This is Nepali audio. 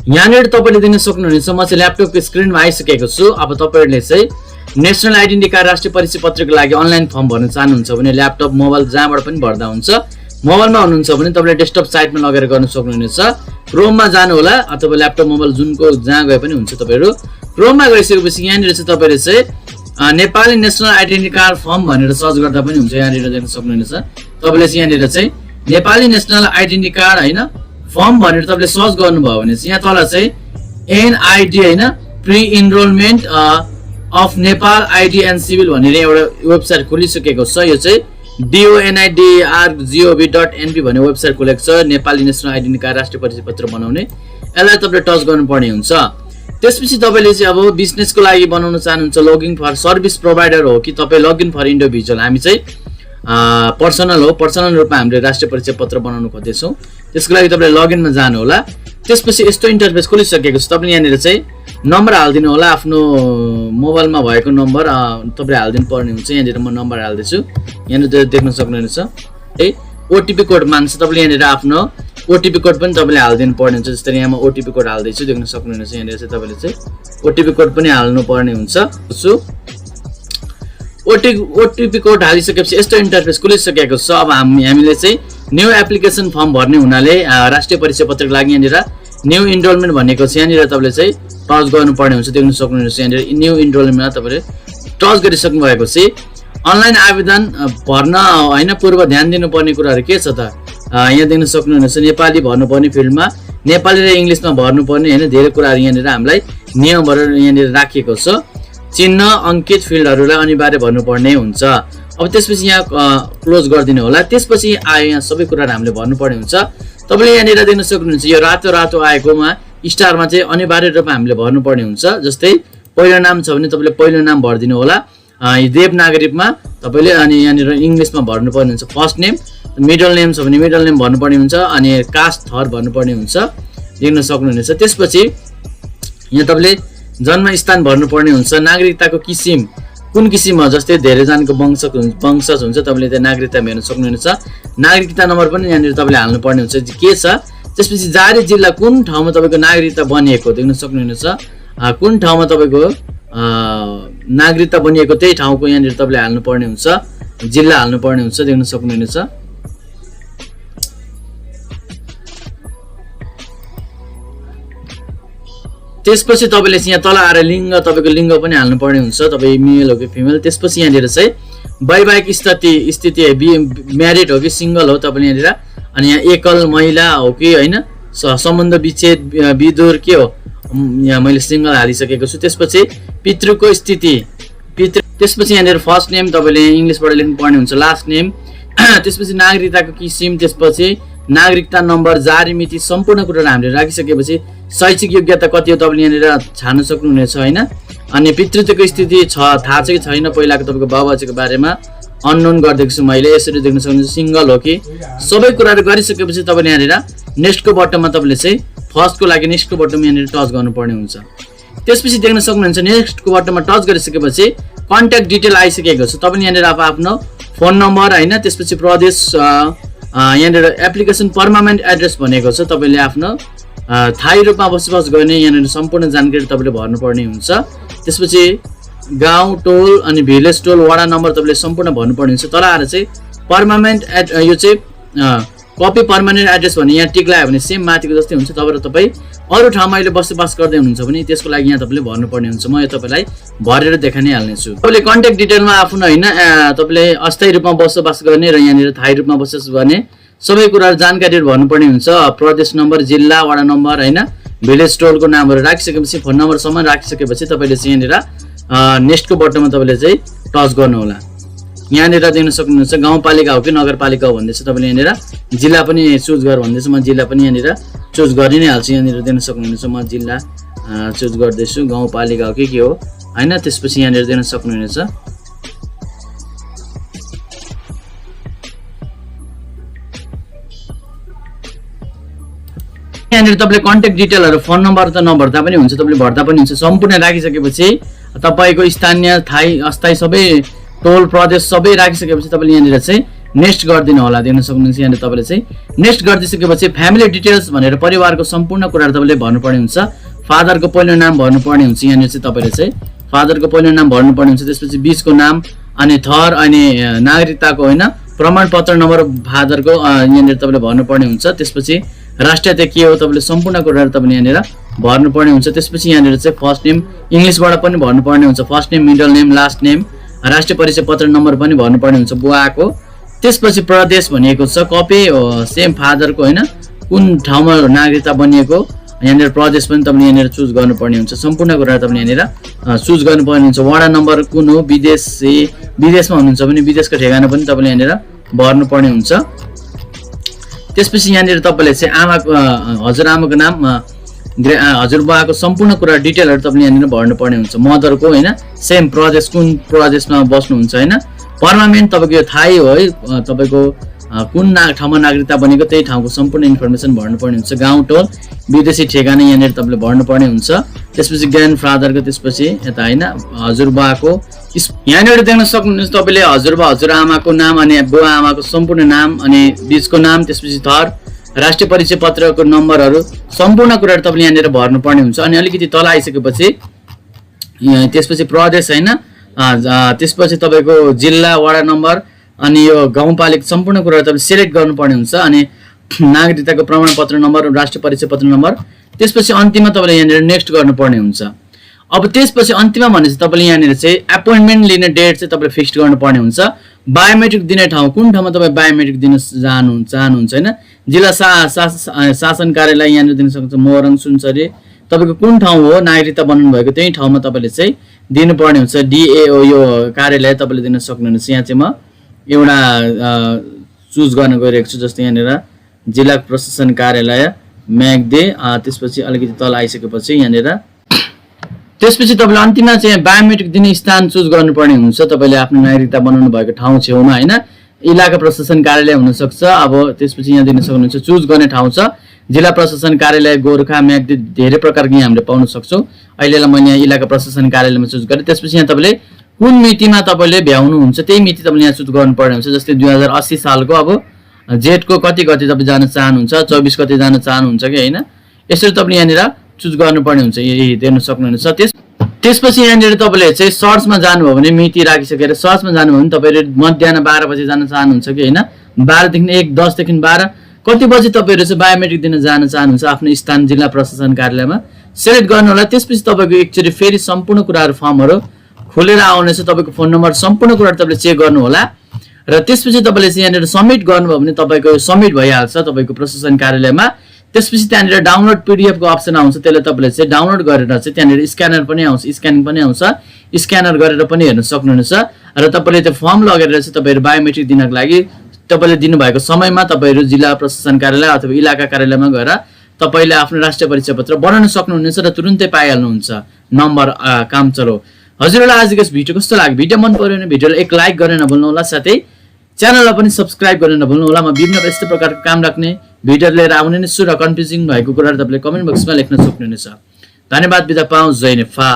यहाँनिर तपाईले देख्न सक्नुहुनेछ म चाहिँ ल्यापटपको स्क्रिनमा आइसकेको छु। अब तपाईहरुले चाहिँ नेशनल आइडेन्टिटी कार्ड राष्ट्रिय परिचय पत्रको लागि अनलाइन फर्म भर्न चाहनुहुन्छ भने ल्यापटप मोबाइल जहाँबाट पनि भर्दा हुन्छ। मोबाइलमा हुनुहुन्छ भने तपाईले डेस्कटप साइटमा लगेर गर्न सक्नुहुनेछ। क्रोममा जानु होला अथवा ल्यापटप मोबाइल जुनको जहाँ गए पनि हुन्छ। तपाईहरु क्रोममा गइसकेपछि यहाँनिर चाहिँ तपाईले चाहिँ Nepali national identity card form भनेर सर्च गर्दा पनि हुन्छ। यहाँनिर देख्न सक्नुहुनेछ तपाईले चाहिँ यहाँनिर चाहिँ नेपाली नेशनल आइडेन्टिटी कार्ड हैन फर्म भनेर तपाईले सर्च गर्नुभयो भने चाहिँ यहाँ तल चाहिँ एनआईडी हैन pre enrolment of Nepal ID and civil भनेर एउटा वेबसाइट खोलिसकेको छ। यो चाहिँ donidr.gov.np भन्ने वेबसाइट खोलेको छ। नेपाली नेशनल आइडेन्टिटी कार्ड राष्ट्रिय परिचय पत्र बनाउने यसलाई तपाईले टच गर्नुपर्ने हुन्छ। त्यसपछि तपाईले चाहिँ अब बिजनेसको लागि बनाउन चाहनुहुन्छ लगिङ फर सर्भिस प्रोवाइडर हो कि तपाई लगिङ फर इन्डिभिजुअल हामी चाहिँ पर्सनल हो। पर्सनल रूपमा हामीले राष्ट्रिय परिचय पत्र बनाउन खोज्दैछौँ। त्यसको लागि तपाईले लगइनमा जानु होला। त्यसपछि यस्तो इन्टरफेस खोलिसकेको छ। तपाईले यहाँनिर चाहिँ नम्बर हाल्दिनु होला। आफ्नो मोबाइलमा भएको नम्बर तपाईले हाल्दिनु पर्ने हुन्छ। यहाँनिर म नम्बर हाल्दैछु। यहाँनिर देख्न सक्नुहुनेछ है ओटीपी कोड माग्छ। तपाईले यहाँनिर आफ्नो ओटीपी कोड पनि तपाईले हाल्दिनु पर्ने हुन्छ। जस्तै यहाँ म ओटीपी कोड हाल्दैछु। देख्न सक्नुहुनेछ यहाँनिर चाहिँ तपाईले चाहिँ ओटीपी कोड पनि हाल्नु पर्ने हुन्छ। ओटीपी कोड हालिसकेपछि यस्तो इन्टरफेस खुलिसकेको छ। अब हामीले चाहिँ न्यू एप्लिकेसन फर्म भर्ने हुनाले राष्ट्रिय परिचय पत्रको लागि यहाँनिर न्यू इनरोलमेन्ट भनेको छ। यहाँनिर तपाईले चाहिँ टच गर्नुपर्ने हुन्छ। देख्न सक्नुहुनेछ यहाँनिर न्यू इनरोलमेन्टमा तपाईले टच गरिसक्नु भएपछि अनलाइन आवेदन भर्न हैन पूर्व ध्यान दिनुपर्ने कुराहरू के छ त यहाँ देख्न सक्नुहुनेछ नेपाली भर्नुपर्ने फिल्डमा नेपाली र इङ्ग्लिसमा भर्नुपर्ने हैन धेरै कुराहरू यहाँनिर हामीलाई नियमहरू यहाँनिर राखिएको छ। चिन्ह अंकित फिल्डहरूलाई अनिवार्य भर्नुपर्ने हुन्छ। अब त्यसपछि यहाँ क्लोज गरिदिनु होला। त्यसपछि आयो यहाँ सबै कुराहरू हामीले भर्नुपर्ने हुन्छ। तपाईले यहाँनिर देख्न सक्नुहुन्छ यो रातो रातो आएकोमा स्टारमा चाहिँ अनिवार्य रूपमा हामीले भर्नुपर्ने हुन्छ। जस्तै पहिलो नाम छ भने तपाईले पहिलो नाम भर्दिनु होला देवनागरीमा तपाईले अनि यहाँनिर इङ्ग्लिसमा भर्नुपर्ने हुन्छ फर्स्ट नेम। मिडल नेम छ भने मिडल नेम भर्नुपर्ने हुन्छ अनि कास्ट थर भर्नुपर्ने हुन्छ। देख्न सक्नुहुनेछ। त्यसपछि यहाँ तपाईले जन्म स्थान भर्नुपर्ने हुन्छ। नागरिकताको किसिम कुन किसिम हो जस्तै धेरै जनाको वंशज हुन्छ तपाईले त्यो नागरिकता हेर्न सक्नुहुनेछ। नागरिकता नम्बर पनि यहाँनिर तपाईले हाल्नुपर्ने हुन्छ के छ। त्यसपछि जारी जिल्ला कुन ठाउँमा तपाईको नागरिकता बनिएको देख्न सक्नुहुनेछ। कुन ठाउँमा तपाईको नागरिकता बनिएको त्यही ठाउँको यहाँनिर तपाईले हाल्नुपर्ने हुन्छ। जिल्ला हाल्नुपर्ने हुन्छ। देख्न सक्नुहुनेछ। त्यसपछि तपाईले यहाँ तल आएर लिङ्ग तपाईको लिङ्ग पनि हाल्नुपर्ने हुन्छ। तपाई मेल हो कि फिमेल। त्यसपछि यहाँनिर चाहिँ वैवाहिक स्थिति म्यारिड हो कि सिंगल हो तपाईले यहाँनिर अनि यहाँ एकल महिला हो कि हैन सम्बन्ध विच्छेद विदुर के हो यहाँ मैले सिंगल हालिसकेको छु। त्यसपछि पितृको स्थिति त्यसपछि यहाँनिर फर्स्ट नेम तपाईले इङ्ग्लिसबाट लेख्नु पर्ने हुन्छ लास्ट नेम। त्यसपछि नागरिकताको किसिम त्यसपछि नागरिकता नम्बर जारी मिति सम्पूर्ण कुराहरू हामीले राखिसकेपछि शैक्षिक योग्यता कति हो तपाईले यहाँनिर छान्न सक्नुहुनेछ हैन। अनि पितृत्वको स्थिति छ थाहा छ कि छैन पहिलाको तपाईको बाबुआजीको बारेमा अननोन गरिदिएको छु मैले। यसरी देख्न सक्नुहुन्छ सिंगल हो कि सबै कुराहरू गरिसकेपछि तपाईले यहाँनिर नेक्स्टको बटनमा तपाईले चाहिँ फर्स्टको लागि नेक्स्टको बटनमा यहाँनिर टच गर्नुपर्ने हुन्छ। त्यसपछि देख्न सक्नुहुन्छ नेक्स्टको बटनमा टच गरिसकेपछि कन्ट्याक्ट डिटेल आइसकेको छ। तपाईले यहाँनिर आफ्नो फोन नम्बर हैन त्यसपछि प्रदेश यहाँनिर एप्लिकेसन पर्मानेन्ट एड्रेस भनेको छ। तपाईले आफ्नो थायी रूपमा बसोबास गर्ने यहाँनिर सम्पूर्ण जानकारी तपाईले भर्नुपर्ने हुन्छ। त्यसपछि गाउँ टोल अनि भिलेज टोल वडा नम्बर तपाईले सम्पूर्ण भर्नुपर्ने हुन्छ। तल आएर चाहिँ पर्मानेन्ट यो चाहिँ कपी पर्मानेन्ट एड्रेस भने यहाँ टिक लगायो भने सेम माथिको जस्तै हुन्छ। तपाई अरू ठाउँमा अहिले बसोबास गर्दै हुनुहुन्छ भने त्यसको लागि यहाँ तपाईले भर्नुपर्ने हुन्छ। म यो तपाईलाई भरेर देखाइ हाल्नेछु। तपाईले कन्ट्याक्ट डिटेलमा आफ्नो हैन तपाईले अस्थायी रूपमा बसोबास गर्ने र यहाँनिर थायी रूपमा बसोबास गर्ने सबै कुराहरू जानकारीहरू भर्नुपर्ने हुन्छ। प्रदेश नम्बर जिल्ला वडा नम्बर हैन भिलेज टोलको नामहरू राखिसकेपछि फोन नम्बरसम्म राखिसकेपछि तपाईले चाहिँ यहाँनिर नेक्स्टको बटनमा तपाईले चाहिँ टच गर्नु होला। यहाँनिर देख्न सक्नुहुन्छ गाउँपालिका हो कि नगरपालिका हो भन्दैछ। तपाईले यहाँनिर जिल्ला पनि चुज गर भन्दैछ। म जिल्ला पनि यहाँनिर चुज गरि नै हाल्छु। यहाँनिर देख्न सक्नुहुन्छ म जिल्ला चुज गर्दैछु। गाउँपालिका हो कि के हो हैन त्यसपछि यहाँनिर देख्न सक्नुहुनेछ। यहाँनिर तपाईले कन्ट्याक्ट डिटेलहरु फोन नम्बर त नभर्दा पनि हुन्छ। तपाईले भर्दा पनि हुन्छ। सम्पूर्ण राखिसकेपछि तपाईको स्थानीय थाई अस्थायी सबै टोल प्रदेश सबै राखिसकेपछि तपाईले यहाँनिर चाहिँ नेक्स्ट गरिदिनु होला। देख्न सक्नुहुन्छ यहाँनिर तपाईँले चाहिँ नेक्स्ट गरिदिसकेपछि फ्यामिली डिटेल्स भनेर परिवारको सम्पूर्ण कुराहरू तपाईँले भन्नुपर्ने हुन्छ। फादरको पहिलो नाम भन्नुपर्ने हुन्छ। यहाँनिर चाहिँ तपाईँले चाहिँ फादरको पहिलो नाम भन्नुपर्ने हुन्छ। त्यसपछि बिचको नाम अनि थर अनि नागरिकताको होइन प्रमाणपत्र नम्बर फादरको यहाँनिर तपाईँले भन्नुपर्ने हुन्छ। त्यसपछि राष्ट्रियता के हो तपाईँले सम्पूर्ण कुराहरू तपाईँले यहाँनिर भर्नुपर्ने हुन्छ। त्यसपछि यहाँनिर चाहिँ फर्स्ट नेम इङ्ग्लिसबाट पनि भन्नुपर्ने हुन्छ। First name, middle name, last name, राष्ट्रिय परिचय पत्र नम्बर पनि भन्नुपर्ने हुन्छ बुवाको। त्यसपछि प्रदेश भनिएको छ कपी सेम फादरको होइन कुन ठाउँमा नागरिकता बनिएको यहाँनिर प्रदेश पनि तपाईँले यहाँनिर चुज गर्नुपर्ने हुन्छ। सम्पूर्ण कुराहरू तपाईँले यहाँनिर चुज गर्नुपर्ने हुन्छ। वडा नम्बर कुन हो, विदेशमा हुनुहुन्छ भने विदेशको ठेगाना पनि तपाईँले यहाँनिर भर्नुपर्ने हुन्छ। त्यसपछि यहाँनिर तपाईँले चाहिँ आमाको हजुरआमाको नाम हजुरबुवाको सम्पूर्ण कुरा डिटेलहरू तपाईँले यहाँनिर भर्नुपर्ने हुन्छ। मदरको होइन सेम प्रदेश कुन प्रदेशमा बस्नुहुन्छ होइन। पर्मानेन्ट तपाईँको यो थाहै हो है तपाईँको कुन ठाउँमा नागरिकता बनेको त्यही ठाउँको सम्पूर्ण इन्फर्मेसन भर्नुपर्ने हुन्छ। गाउँ टोल विदेशी ठेगाना यहाँनिर तपाईँले भर्नुपर्ने हुन्छ। त्यसपछि ग्रान्ड फादरको त्यसपछि यता होइन हजुरबुवाको यहाँनिर देख्न सक्नुहुन्छ तपाईँले हजुरबा हजुरआमाको नाम अनि बुवा आमाको सम्पूर्ण नाम अनि बिचको नाम त्यसपछि थर राष्ट्रिय परिचय पत्रको नम्बरहरू सम्पूर्ण कुराहरू तपाईँले यहाँनिर भर्नुपर्ने हुन्छ। अनि अलिकति तल आइसकेपछि त्यसपछि प्रदेश होइन त्यसपछि तपाईँको जिल्ला वडा नम्बर अनि यो गाउँपालिका सम्पूर्ण कुराहरू तपाईँले सिलेक्ट गर्नुपर्ने हुन्छ। अनि नागरिकताको प्रमाणपत्र नम्बर राष्ट्रिय परिचय पत्र नम्बर त्यसपछि अन्तिममा तपाईँले यहाँनिर नेक्स्ट गर्नुपर्ने हुन्छ। अब त्यसपछि अन्तिममा भनेपछि तपाईँले यहाँनिर चाहिँ एपोइन्टमेन्ट लिने डेट चाहिँ तपाईँले फिक्स गर्नुपर्ने हुन्छ। बायोमेट्रिक दिने ठाउँ कुन ठाउँमा तपाईँ बायोमेट्रिक दिन चाहनुहुन्छ होइन। जिल्ला शासन कार्यालय यहाँनिर दिन सक्नुहुन्छ मोरङ सुनसरी तपाईँको कुन ठाउँ हो नागरिकता बनाउनु भएको त्यही ठाउँमा तपाईँले चाहिँ दिनुपर्ने हुन्छ। डिएओ यो कार्यालय तपाईँले दिन सक्नुहुनेछ। यहाँ चाहिँ म एउटा चुज गर्न गइरहेको छु जस्तै यहाँनिर जिल्ला प्रशासन कार्यालय म्याग्दे त्यसपछि अलिकति तल आइसकेपछि यहाँनिर त्यसपछि तपाईँले अन्तिममा चाहिँ बायोमेट्रिक दिने स्थान चुज गर्नुपर्ने हुन्छ। तपाईँले आफ्नो नागरिकता बनाउनु भएको ठाउँ छेउमा होइन इलाका प्रशासन कार्यालय हुनसक्छ। अब त्यसपछि यहाँ दिन सक्नुहुन्छ चुज गर्ने ठाउँ छ जिल्ला प्रशासन कार्यालय गोर्खा म्याग्दी धेरै प्रकारको यहाँ हामीले पाउन सक्छौँ। अहिलेलाई मैले यहाँ इलाका प्रशासन कार्यालयमा चुज गरेँ। त्यसपछि यहाँ तपाईँले कुन मितिमा तपाईँले भ्याउनुहुन्छ त्यही मिति तपाईँले यहाँ चुज गर्नुपर्ने हुन्छ। जस्तै 2080 सालको अब जेठको कति तपाईँ जान चाहनुहुन्छ 24 गते जान चाहनुहुन्छ कि होइन यसरी तपाईँले यहाँनिर चुज गर्नुपर्ने हुन्छ। यही हेर्न सक्नुहुनेछ। त्यसपछि यहाँनिर तपाईँले चाहिँ सर्चमा जानुभयो भने मिति राखिसकेर सर्चमा जानुभयो भने तपाईँले मध्याह 12 बजे जान चाहनुहुन्छ कि होइन 12 देखि 1 10 देखि 12 कति बजी तपाईँहरू चाहिँ बायोमेट्रिक दिन जान चाहनुहुन्छ आफ्नो स्थान जिल्ला प्रशासन कार्यालयमा सेलेक्ट गर्नु होला। त्यसपछि तपाईँको एकचोटि फेरि सम्पूर्ण कुराहरू फर्महरू खोलेर आउनेछ। तपाईँको फोन नम्बर सम्पूर्ण कुराहरू तपाईँले चेक गर्नु होला र त्यसपछि तपाईँले चाहिँ यहाँनिर सबमिट गर्नुभयो भने तपाईँको सबमिट भइहाल्छ तपाईँको प्रशासन कार्यालयमा। त्यसपछि त्यहाँनिर डाउनलोड पिडिएफ को अप्सन आउँछ त्यसले तपाईँले चाहिँ डाउनलोड गरेर चाहिँ त्यहाँनिर स्क्यानर पनि आउँछ स्क्यानिङ पनि आउँछ स्क्यानर गरेर पनि हेर्न सक्नुहुनेछ। र तपाईँले त्यो फर्म लगेर चाहिँ तपाईँहरू बायोमेट्रिक दिनको लागि तपाईँले दिनुभएको समयमा तपाईँहरू जिल्ला प्रशासन कार्यालय अथवा इलाका कार्यालयमा गएर तपाईँले आफ्नो राष्ट्रिय परिचय पत्र बनाउन सक्नुहुनेछ र तुरुन्तै पाइहाल्नुहुन्छ नम्बर काम चलो। हजुरहरूलाई आजको यस भिडियो कस्तो लाग्यो भिडियो मन पर्यो भने भिडियोलाई एक लाइक गर्न नभुल्नु होला साथै च्यानललाई पनि सब्स्क्राइब गर्न नभुल्नु होला। म विभिन्न यस्तो प्रकारको काम राख्ने भिडियो लिएर आउने नै छु र कन्फ्युजिङ भएको कुराहरू तपाईँले कमेन्ट बक्समा लेख्न सक्नुहुनेछ। धन्यवाद बिदा पाऊँ। जय नेपाल।